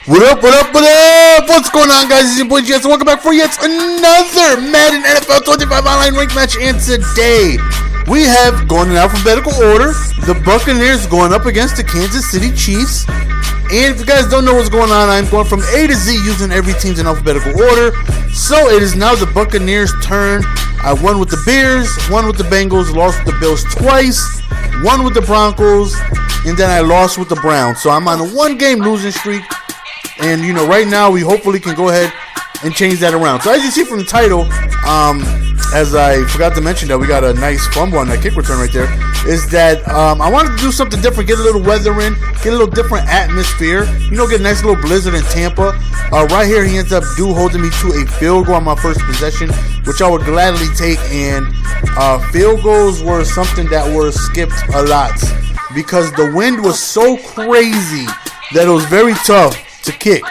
What up, what up, what up? What's going on, guys? It's your boy Jess, and welcome back for yet another Madden NFL 25 online rank match. And today, we have, going in alphabetical order, the Buccaneers going up against the Kansas City Chiefs. And if you guys don't know what's going on, I'm going from A to Z using every team's in alphabetical order. So it is now the Buccaneers' turn. I won with the Bears, won with the Bengals, lost with the Bills twice, won with the Broncos, and then I lost with the Browns. So I'm on a one-game losing streak. And, you know, right now we hopefully can go ahead and change that around. So as you see from the title, as I forgot to mention that we got a nice fumble on that kick return right there, is that I wanted to do something different, get a little weather in, get a little different atmosphere, you know, get a nice little blizzard in Tampa. Right here, he ends up holding me to a field goal on my first possession, which I would gladly take. And field goals were something that were skipped a lot because the wind was so crazy that it was very tough to kick,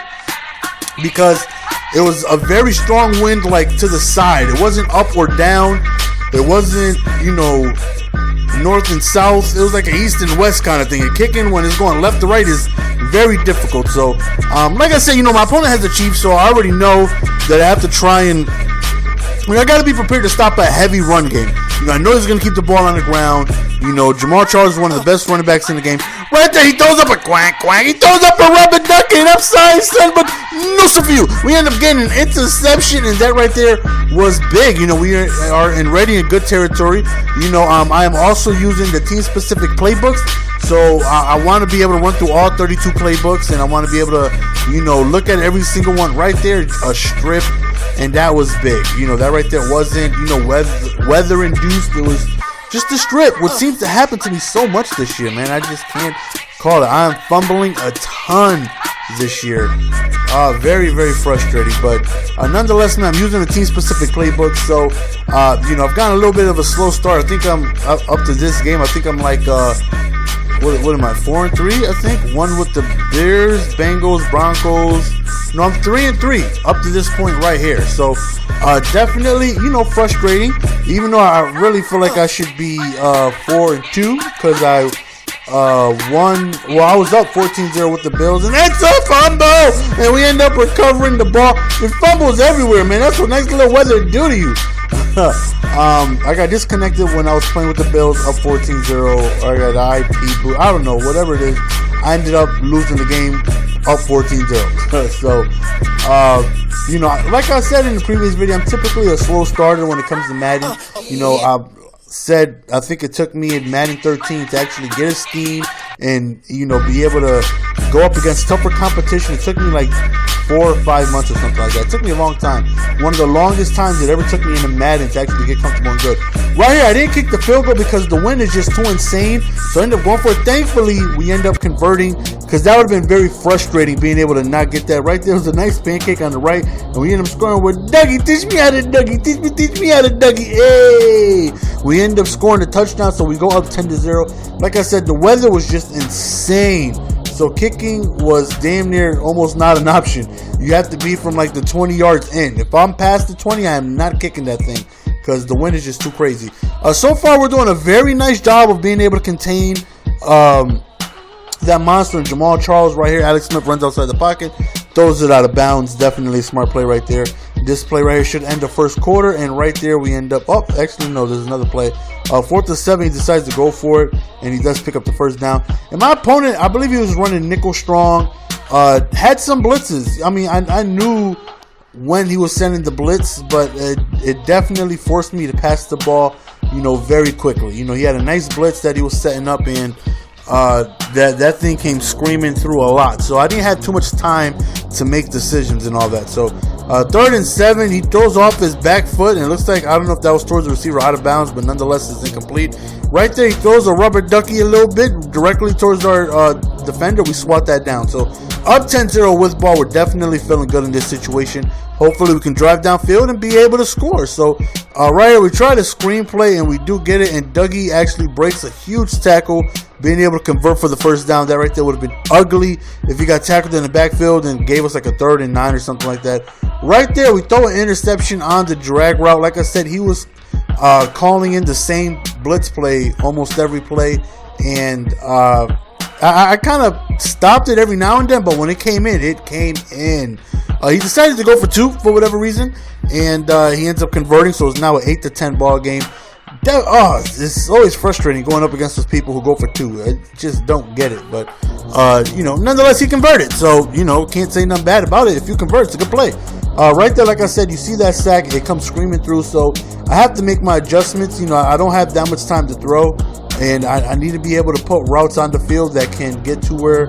because it was a very strong wind, like to the side. It wasn't up or down. It wasn't, you know, north and south. It was like an east and west kind of thing. And kicking when it's going left to right is very difficult. So, like I said, you know, my opponent has the Chiefs, so I already know that I have to try and, I mean, I got to be prepared to stop a heavy run game. You know, I know he's going to keep the ball on the ground. You know, Jamaal Charles is one of the best running backs in the game. Right there, he throws up a quack. He throws up a rubber ducky and upside, son, but no view. We end up getting an interception, and that right there was big. You know, we are already in good territory. You know, I am also using the team-specific playbooks. So I want to be able to run through all 32 playbooks, and I want to be able to, you know, look at every single one. Right there, a strip, and that was big. You know, that right there wasn't, you know, weather induced. It was just a strip, which seems to happen to me so much this year, man. I just can't call it. I'm fumbling a ton this year. Very, very frustrating. But nonetheless, man, I'm using a team-specific playbook. So, you know, I've gotten a little bit of a slow start. I think I'm up to this game. I think I'm like, what am I, 4-3? I think one with the Bears, Bengals, Broncos. No, I'm 3-3 up to this point right here. So definitely, you know, frustrating. Even though I really feel like I should be 4-2 because I won. Well, I was up 14-0 with the Bills, and that's a fumble. And we end up recovering the ball. There's fumbles everywhere, man. That's what nice little weather do to you. I got disconnected when I was playing with the Bills, up 14-0. I got IP boot. I don't know, whatever it is. I ended up losing the game, up 14-0. So, you know, like I said in the previous video, I'm typically a slow starter when it comes to Madden. You know, I think it took me in Madden 13 to actually get a scheme and, you know, be able to go up against tougher competition. It took me like 4 or 5 months or something like that. It took me a long time. One of the longest times it ever took me in a Madden to actually get comfortable and good. Right here, I didn't kick the field goal because the wind is just too insane. So I ended up going for it. Thankfully, we end up converting, because that would have been very frustrating being able to not get that. Right there was a nice pancake on the right, and we end up scoring with Dougie. Teach me how to Dougie. Teach me how to Dougie. Hey! We end up scoring the touchdown, so we go up 10-0. Like I said, the weather was just insane. So kicking was damn near almost not an option. You have to be from like the 20 yards in. If I'm past the 20, I am not kicking that thing because the wind is just too crazy. So far, we're doing a very nice job of being able to contain that monster. And Jamaal Charles right here. Alex Smith runs outside the pocket, throws it out of bounds. Definitely a smart play right there. This play right here should end the first quarter, and right there we end up. Oh, actually no, there's another play. 4th and 7, he decides to go for it, and he does pick up the first down. And my opponent, I believe he was running nickel strong. Had some blitzes. I mean, I knew when he was sending the blitz, but it definitely forced me to pass the ball, you know, very quickly. You know, he had a nice blitz that he was setting up, and that thing came screaming through a lot. So I didn't have too much time to make decisions and all that. So 3rd and 7, he throws off his back foot, and it looks like, I don't know if that was towards the receiver out of bounds, but nonetheless it's incomplete. Right there, he throws a rubber ducky a little bit directly towards our defender. We swat that down. So up 10-0 with ball. We're definitely feeling good in this situation. Hopefully we can drive downfield and be able to score. So right here, we try the screenplay, and we do get it, and Dougie actually breaks a huge tackle, being able to convert for the first down. That right there would have been ugly if he got tackled in the backfield and gave us like a 3rd and 9 or something like that. Right there, we throw an interception on the drag route. Like I said, he was calling in the same blitz play almost every play, and I kind of stopped it every now and then, but when it came in, it came in. He decided to go for 2 for whatever reason, and he ends up converting, so it's now an 8-10 ball game. It's always frustrating going up against those people who go for 2. I just don't get it, but nonetheless, he converted, so can't say nothing bad about it. If you convert, it's a good play. Right there, like I said, you see that sack, it comes screaming through, so I have to make my adjustments. I don't have that much time to throw, and I need to be able to put routes on the field that can get to where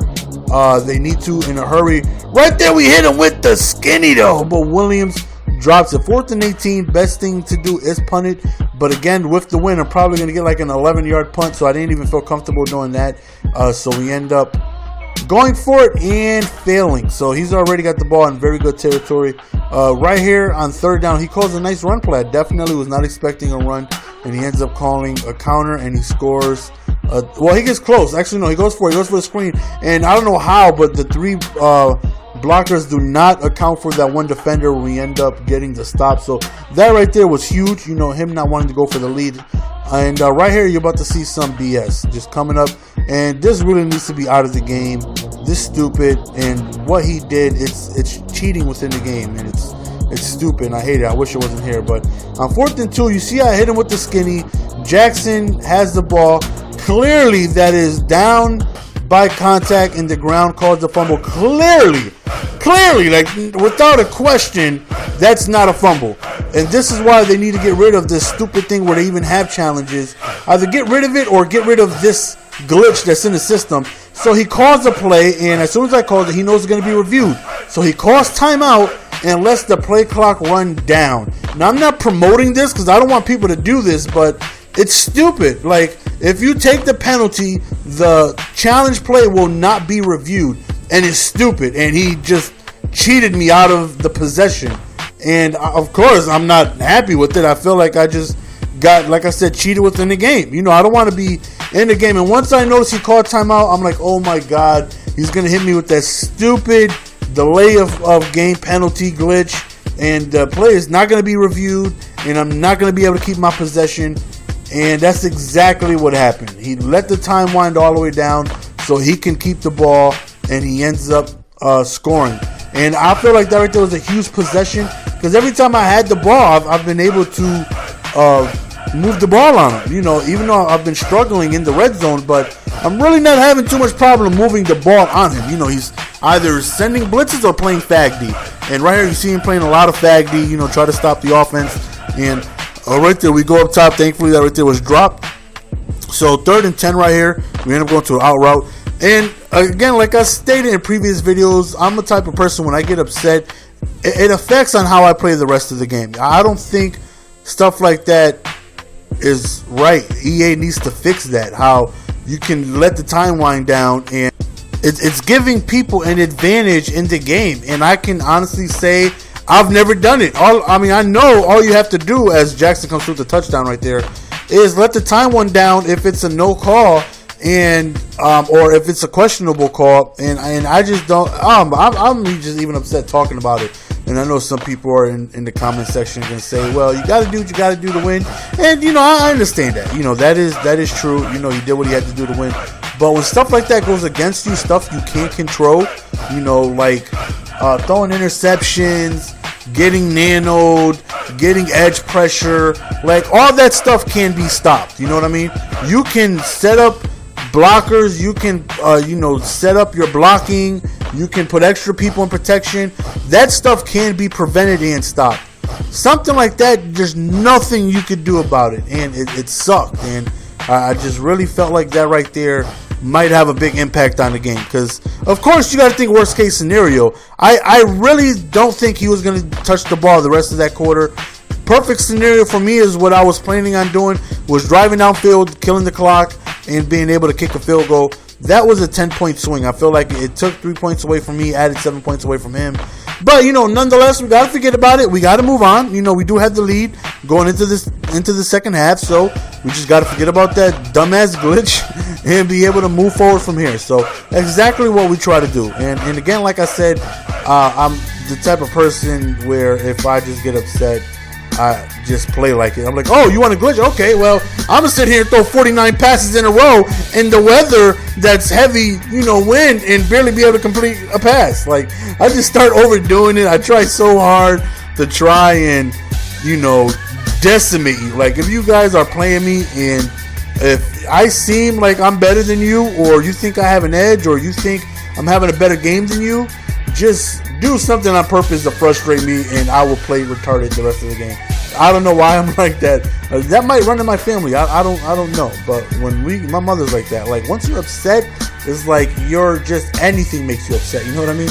they need to in a hurry. Right there, we hit him with the skinny though, but Williams drops it. 4th and 18, best thing to do is punt it, but again, with the win, I'm probably going to get like an 11-yard punt, so I didn't even feel comfortable doing that, so we end up going for it and failing. So he's already got the ball in very good territory. Right here on 3rd down, he calls a nice run play. I definitely was not expecting a run, and he ends up calling a counter, and he scores. Well, he gets close. Actually, no, he goes for the screen, and I don't know how, but the 3 blockers do not account for that one defender when we end up getting the stop. So that right there was huge, him not wanting to go for the lead. And right here, you're about to see some BS just coming up, and this really needs to be out of the game. This stupid, and what he did, it's cheating within the game, and it's stupid, and I hate it. I wish it wasn't here, but on 4th and 2, you see I hit him with the skinny. Jackson has the ball. Clearly, that is down by contact in the ground, caused a fumble. Clearly, like without a question, that's not a fumble. And this is why they need to get rid of this stupid thing where they even have challenges. Either get rid of it or get rid of this glitch that's in the system. So he calls a play, and as soon as I called it, he knows it's going to be reviewed. So he calls timeout and lets the play clock run down. Now, I'm not promoting this because I don't want people to do this, but it's stupid. Like, if you take the penalty, the challenge play will not be reviewed, and it's stupid. And he just cheated me out of the possession. And of course, I'm not happy with it. I feel like I just got, like I said, cheated within the game. I don't want to be in the game. And once I noticed he called timeout, I'm like, oh my God, he's going to hit me with that stupid delay of game penalty glitch. And the play is not going to be reviewed, and I'm not going to be able to keep my possession. And that's exactly what happened. He let the time wind all the way down so he can keep the ball, and he ends up scoring. And I feel like that right there was a huge possession, because every time I had the ball, I've been able to move the ball on him. Even though I've been struggling in the red zone, but I'm really not having too much problem moving the ball on him. He's either sending blitzes or playing fag D. And right here, you see him playing a lot of fag D, try to stop the offense. And right there, we go up top. Thankfully, that right there was dropped. So 3rd and 10 right here. We end up going to an out route. And again, like I stated in previous videos, I'm the type of person, when I get upset, it affects on how I play the rest of the game. I don't think stuff like that is right. EA needs to fix that. How you can let the time wind down, and it's giving people an advantage in the game. And I can honestly say I've never done it. I know all you have to do, as Jackson comes through the touchdown right there, is let the time wind down if it's a no call, and or if it's a questionable call. And I just don't. I'm just even upset talking about it. And I know some people are in the comment section going to say, well, you got to do what you got to do to win. And, I understand that. That is true. He did what he had to do to win. But when stuff like that goes against you, stuff you can't control, like throwing interceptions, getting nanoed, getting edge pressure, like all that stuff can be stopped. You know what I mean? You can set up blockers, you can set up your blocking, you can put extra people in protection. That stuff can be prevented and stopped. Something like that, there's nothing you could do about it, and it sucked. And I just really felt like that right there might have a big impact on the game, because of course you got to think worst case scenario. I really don't think he was going to touch the ball the rest of that quarter. Perfect scenario for me is what I was planning on doing, was driving downfield, killing the clock, and being able to kick a field goal. That was a 10-point swing. I feel like it took 3 points away from me, added 7 points away from him. But, nonetheless, we got to forget about it. We got to move on. We do have the lead going into the second half, so we just got to forget about that dumbass glitch and be able to move forward from here. So exactly what we try to do. And again, like I said, I'm the type of person where if I just get upset, I just play like it. I'm like, oh, you want a glitch? Okay, well, I'm going to sit here and throw 49 passes in a row, and the weather that's heavy, wind and barely be able to complete a pass. Like, I just start overdoing it. I try so hard to try and, decimate you. Like, if you guys are playing me and if I seem like I'm better than you, or you think I have an edge, or you think I'm having a better game than you, just do something on purpose to frustrate me, and I will play retarded the rest of the game. I don't know why I'm like that. That might run in my family. I don't know. But my mother's like that. Like, once you're upset, it's like anything makes you upset. You know what I mean?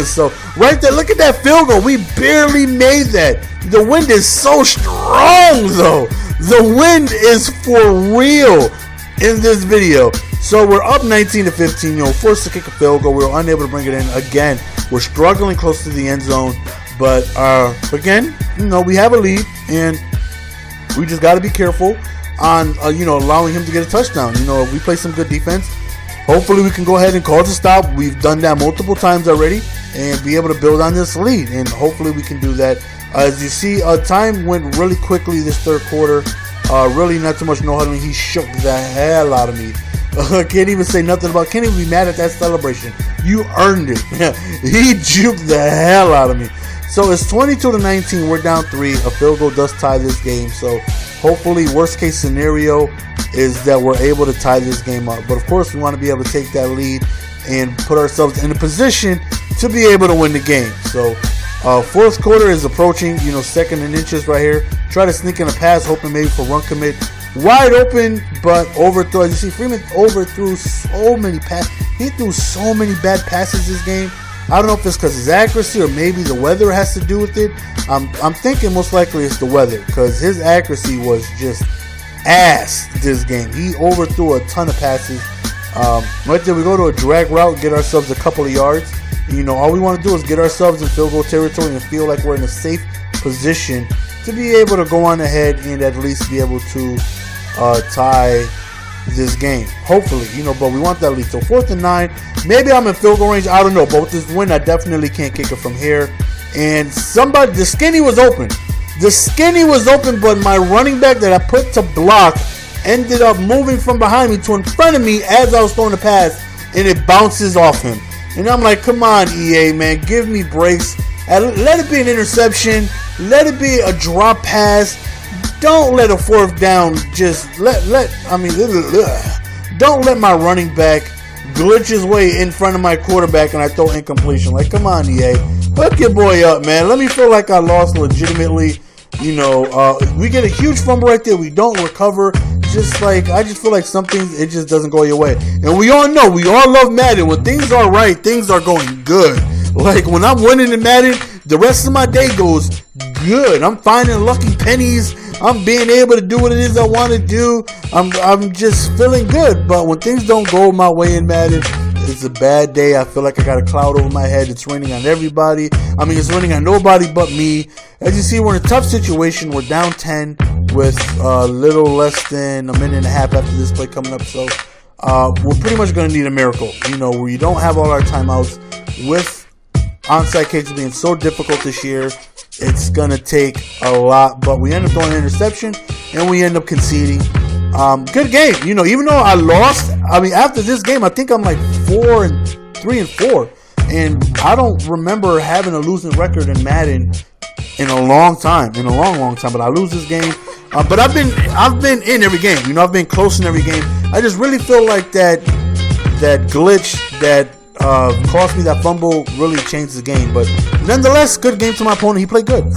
So right there, look at that field goal. We barely made that. The wind is so strong, though. The wind is for real in this video. So we're up 19-15. Forced to kick a field goal. We were unable to bring it in again. We're struggling close to the end zone. But again, we have a lead, and we just got to be careful on allowing him to get a touchdown. If we play some good defense, hopefully we can go ahead and cause a stop. We've done that multiple times already, and be able to build on this lead. And hopefully we can do that. As you see, time went really quickly this third quarter. Really not too much no huddling. He shook the hell out of me. Can't even say nothing about. Can't even be mad at that celebration. You earned it. He juked the hell out of me. So it's 22-19. We're down 3. A field goal does tie this game. So hopefully, worst case scenario is that we're able to tie this game up. But of course, we want to be able to take that lead and put ourselves in a position to be able to win the game. So fourth quarter is approaching. Second and inches right here. Try to sneak in a pass, hoping maybe for run commit. Wide open, but overthrow. As you see, Freeman overthrew so many passes. He threw so many bad passes this game. I don't know if it's because his accuracy or maybe the weather has to do with it. I'm thinking most likely it's the weather, because his accuracy was just ass this game. He overthrew a ton of passes. Right there, we go to a drag route, get ourselves a couple of yards. All we want to do is get ourselves in field goal territory and feel like we're in a safe position to be able to go on ahead and at least be able to tie this game, hopefully, but we want that lead. So 4th and 9, maybe I'm in field goal range, I don't know, but with this win, I definitely can't kick it from here. And the skinny was open, but my running back that I put to block ended up moving from behind me to in front of me as I was throwing the pass, and it bounces off him. And I'm like, come on, EA, man, give me breaks. Let it be an interception, let it be a drop pass. Don't let a 4th down don't let my running back glitch his way in front of my quarterback and I throw incompletion. Like, come on, EA. Hook your boy up, man. Let me feel like I lost legitimately. We get a huge fumble right there. We don't recover. I just feel like it just doesn't go your way. And we all know, we all love Madden. When things are right, things are going good. Like, when I'm winning in Madden, the rest of my day goes good. I'm finding lucky pennies. I'm being able to do what it is I want to do. I'm just feeling good. But when things don't go my way in Madden, it's a bad day. I feel like I got a cloud over my head. It's raining on everybody. It's raining on nobody but me. As you see, we're in a tough situation. We're down 10 with a little less than a minute and a half after this play coming up. So we're pretty much going to need a miracle. Where you don't have all our timeouts. With onside kicks being so difficult this year, it's going to take a lot. But we end up throwing an interception, and we end up conceding. Good game. Even though I lost, after this game, I think I'm like 3-4. And I don't remember having a losing record in Madden in a long time. But I lose this game. But I've been in every game. I've been close in every game. I just really feel like that glitch that cost me that fumble really changed the game. But nonetheless, good game to my opponent. He played good.